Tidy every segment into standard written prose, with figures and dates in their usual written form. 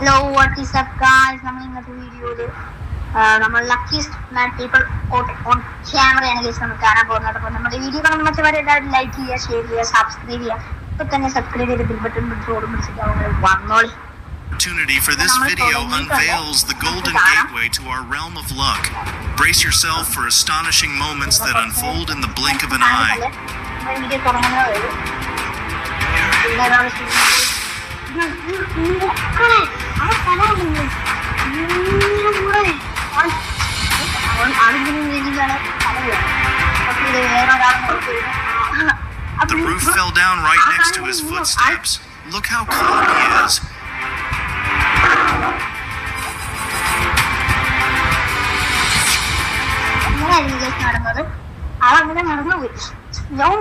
Hello, what is up guys? നമ്മൾ ഇന്നത്തെ വീഡിയോയിൽ നമ്മൾ ലക്കിസ്റ്റ് മാൻ പീപ്പിൾ ഓൺ ക്യാമറയാണ് ഗൈസ് നമ്മൾ കാണാൻ പോകുന്നത്. അപ്പോൾ നമ്മുടെ വീഡിയോ കാണുന്ന മറ്റവരെ എല്ലാവരും ലൈക്ക് ചെയ്യുക, ഷെയർ ചെയ്യുക, സബ്സ്ക്രൈബ് ചെയ്യുക. ഇപ്പോൾ തന്നെ സബ്സ്ക്രൈബ് ചെയ്ത് ബിൽ ബട്ടൺ പിടിച്ചിട്ട് വന്നോളി. Opportunity for this video unveils the golden gateway to our realm of luck. Brace yourself for astonishing moments that unfold in the blink of an eye. The roof fell down right next to his footsteps. Look how calm he is. ആളങ്ങനെ നടന്നുപോയി. Never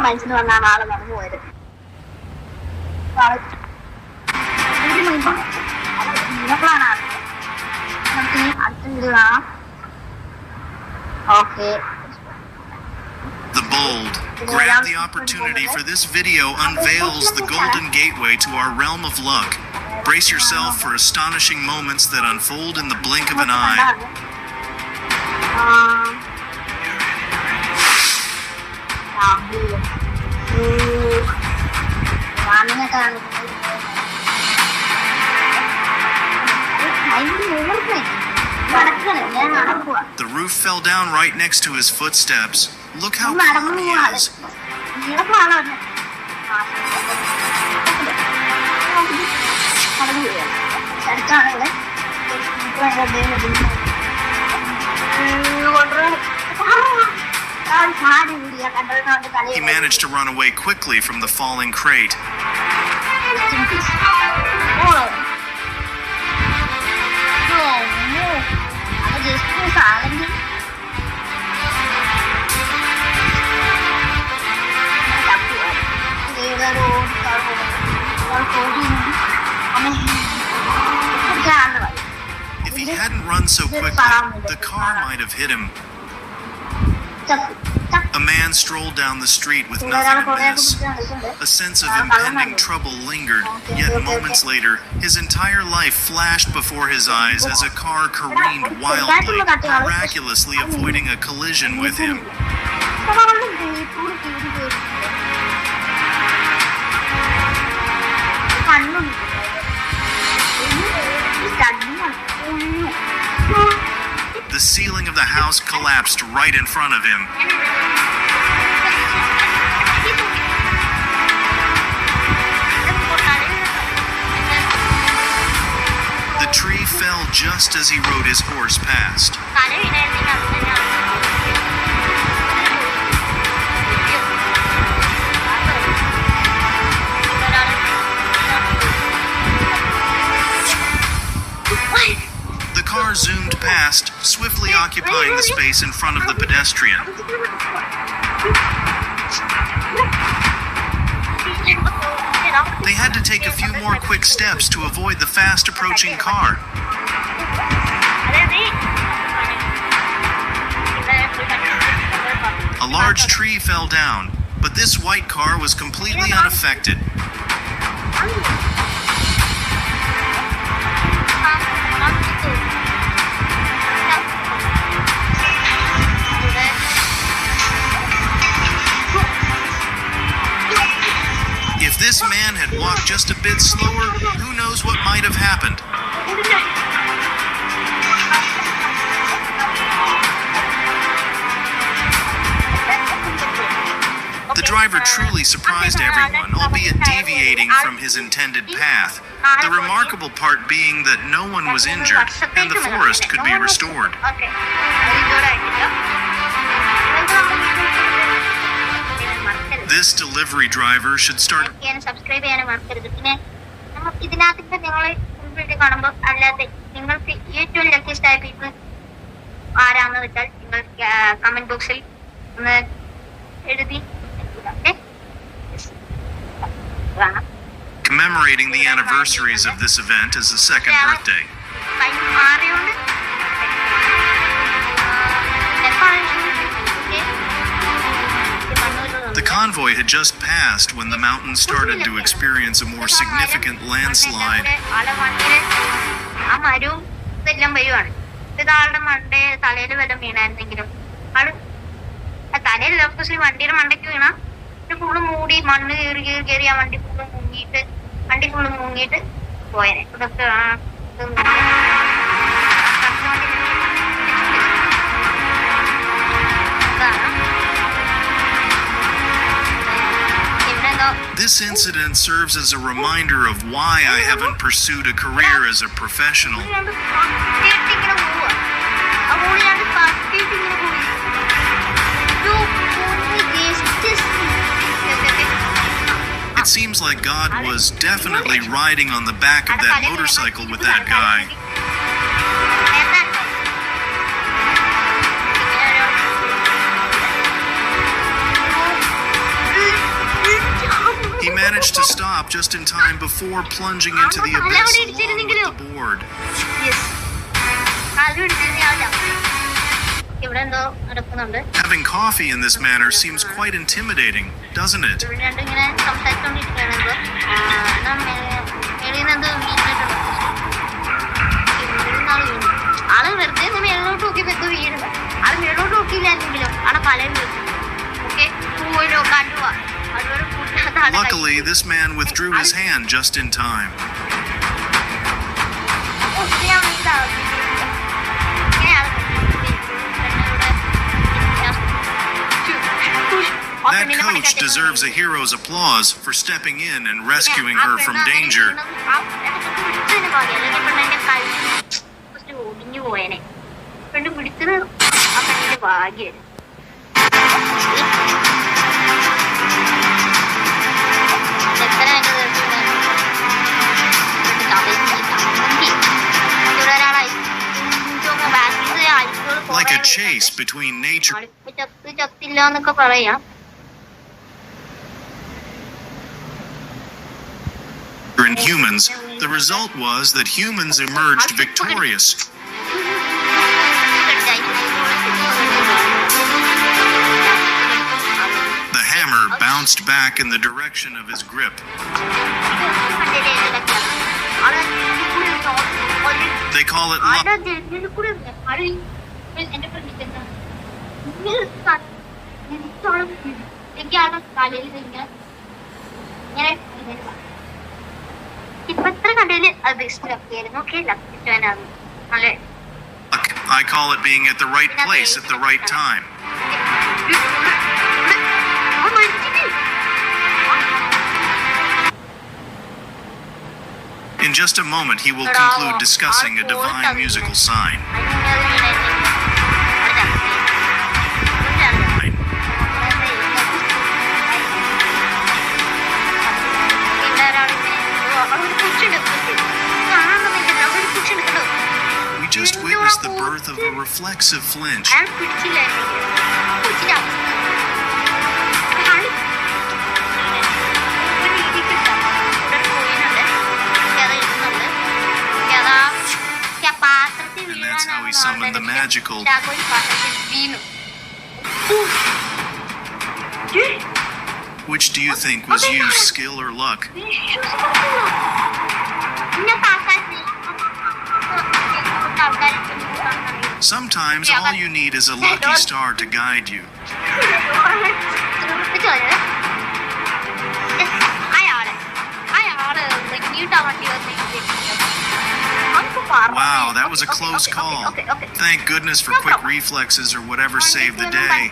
mines എന്ന് പറഞ്ഞാണ് ആള് നടന്നു പോയത്. The bold, grab the opportunity for this video unveils the golden gateway to our realm of luck. Brace yourself for astonishing moments that unfold in the blink of an eye. The roof fell down right next to his footsteps. Look how calm he is. He managed to run away quickly from the falling crate. If he hadn't run so quickly, the car might have hit him. A man strolled down the street with nothing to miss. A sense of impending trouble lingered, yet moments later, his entire life flashed before his eyes as a car careened wildly, miraculously avoiding a collision with him. The ceiling of the house collapsed right in front of him. The tree fell just as he rode his horse past. The car zoomed past, swiftly occupying the space in front of the pedestrian. They had to take a few more quick steps to avoid the fast approaching car. A large tree fell down, but this white car was completely unaffected. If this man had walked just a bit slower, who knows what might have happened. The driver truly surprised everyone, albeit deviating from his intended path. The remarkable part being that no one was injured and the forest could be restored. This delivery driver should start. Subscribe ചെയ്യാനും മറക്കരുത്. പിന്നെ ഇതിനകത്ത് നിങ്ങൾ video കാണുമ്പോൾ അല്ലാതെ നിങ്ങൾക്ക് ഏറ്റവും luckiest ആയ പീപ്പിൾ ആരാണെന്ന് വെച്ചാൽ നിങ്ങൾ കമന്റ് ബോക്സിൽ ഒന്ന് എഴുതി. Commemorating the anniversaries of this event as a second birthday. The convoy had just passed when the mountain started to experience a more significant landslide. ആ മരവും ഇതെല്ലാം വരുവാണ്. ഇതാളുടെ മണ്ടേ തലയിൽ വല്ലതും വീണായിരുന്നെങ്കിലും ആള് തലയിൽ വണ്ടിയുടെ മണ്ടയ്ക്ക് വീണ ഫുള്ള് മൂടി മണ്ണ് കയറി ആ വണ്ടി ഫുള്ള് മുങ്ങിയിട്ട് പോയനെ. ഇതൊക്കെ This incident serves as a reminder of why I haven't pursued a career as a professional. It seems like God was definitely riding on the back of that motorcycle with that guy. He managed to stop just in time before plunging into the abyss along with the board. Having coffee in this manner seems quite intimidating, doesn't it? Luckily, this man withdrew his hand just in time. That coach deserves a hero's applause for stepping in and rescuing her from danger. Like a chase between nature and humans, the result was that humans emerged victorious. The hammer bounced back in the direction of his grip. They call it luck. I call it being at the right place at the right time. In just a moment, he will conclude discussing a divine musical sign. We just witnessed the birth of a reflexive flinch. And that's how he summoned the magical. Which do you think was used, skill or luck? Sometimes all you need is a lucky star to guide you. Wow, that was a close call. Thank goodness for quick reflexes or whatever saved the day.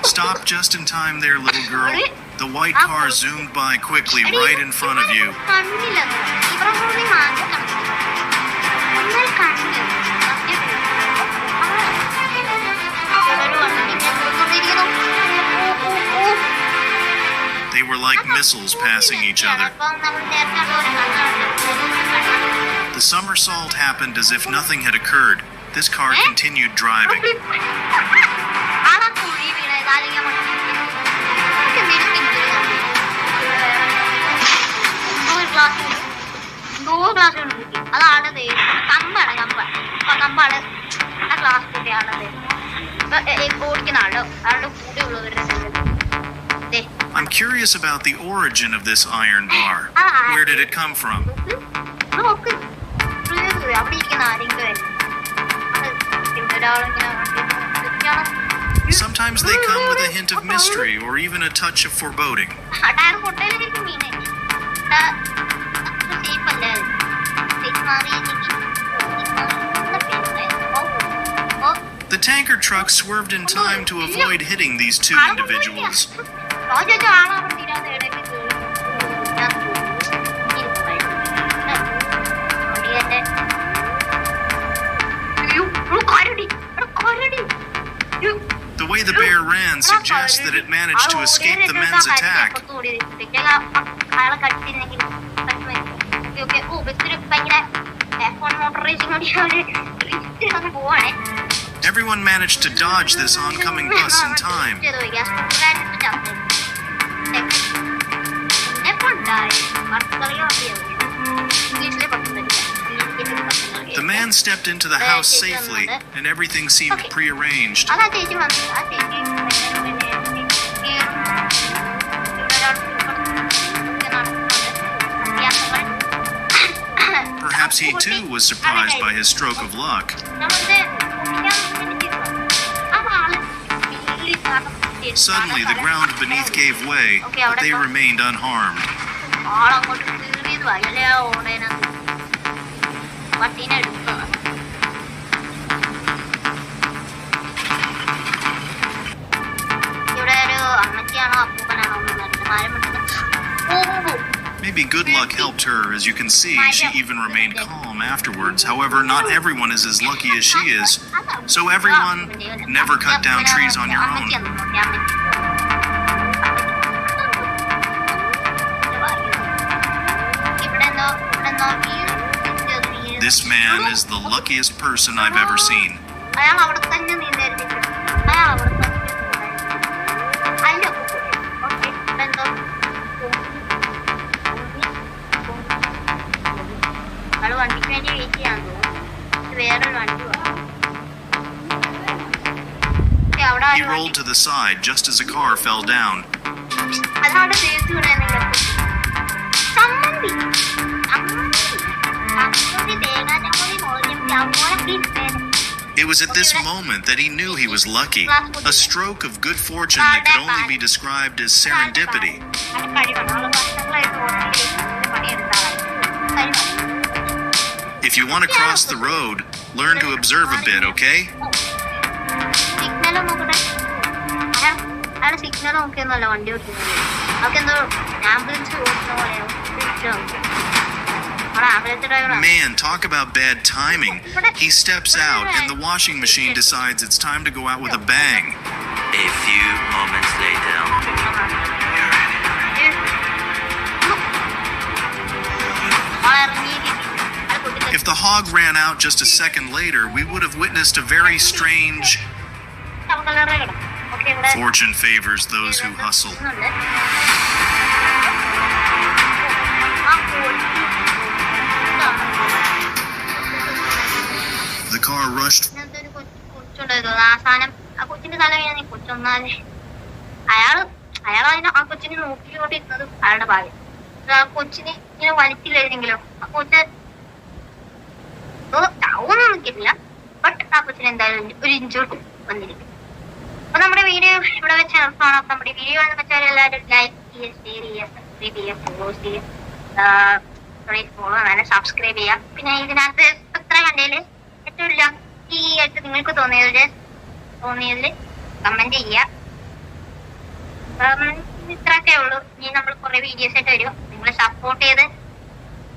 Stop just in time there, little girl. The white car zoomed by quickly right in front of you. They were like missiles passing each other. The somersault happened as if nothing had occurred. This car continued driving. glass അതാണ് കമ്പാണ് കമ്പാണ് ആ class കുട്ടിയാണത് ഓടിക്കുന്ന ആളുടെ കൂടെ ഉള്ളവരുടെ I'm curious about the origin of this iron bar. Where did it come from? Sometimes they come with a hint of mystery or even a touch of foreboding. The tanker truck swerved in time to avoid hitting these two individuals. The way the bear ran suggests that it managed to escape the men's attack. Everyone managed to dodge this oncoming bus in time. The man stepped into the house safely, and everything seemed prearranged. Perhaps he too was surprised by his stroke of luck. Suddenly, the ground beneath gave way, but they remained unharmed. Maybe good luck helped her. As you can see, she even remained calm afterwards. However, not everyone is as lucky as she is. So everyone, never cut down trees on your own. This man is the luckiest person I've ever seen. He rolled to the side just as a car fell down. It was at this moment that he knew he was lucky. A stroke of good fortune that could only be described as serendipity. If you want to cross the road, learn to observe a bit, okay? Man, talk about bad timing. He steps out and the washing machine decides it's time to go out with a bang. A few moments later. If the hog ran out just a second later, we would have witnessed a very strange... Fortune favors those who hustle. The car rushed. But ആ കൊച്ചിന് എന്തായാലും ഒരു ഇഞ്ചോട്ട് വന്നിരിക്കും. അപ്പൊ നമ്മുടെ video ഇവിടെ വെച്ച് നിർത്താം. നമ്മുടെ വീഡിയോ എന്ന് വെച്ചാൽ എല്ലാവരും ലൈക്ക് ചെയ്യുക, ഷെയർ ചെയ്യുക, സബ്സ്ക്രൈബ് ചെയ്യുക, ഫോളോ ചെയ്യുക, ഫോളോ വേണം, സബ്സ്ക്രൈബ് ചെയ്യുക. പിന്നെ ഇതിനകത്ത് എത്ര കണ്ടതിൽ ഏറ്റവും ലക്കി ആയിട്ട് നിങ്ങൾക്ക് തോന്നിയതിൽ കമന്റ് ചെയ്യുക. ഇത്രയൊക്കെ ഉള്ളൂ. ഇനി നമ്മൾ കുറെ വീഡിയോസ് ആയിട്ട് വരും. നിങ്ങൾ സപ്പോർട്ട് ചെയ്ത്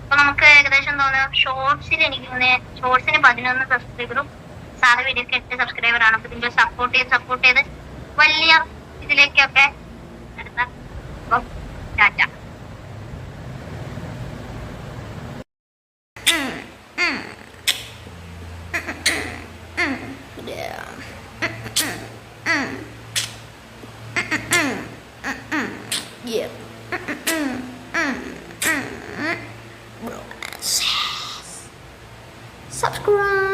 ഇപ്പൊ നമുക്ക് ഏകദേശം തോന്നുന്നു ഷോർട്സിൽ എനിക്ക് ഷോർട്സിന് 11 സബ്സ്ക്രൈബറും സാധാ വീഡിയോക്ക് 8 സബ്സ്ക്രൈബറാണ്. അപ്പൊ നിങ്ങൾ സപ്പോർട്ട് ചെയ്ത് വലിയ ഇതിലേക്കൊക്കെ എടുത്താൽ ടാറ്റ. Yeah. Bro. subscribe.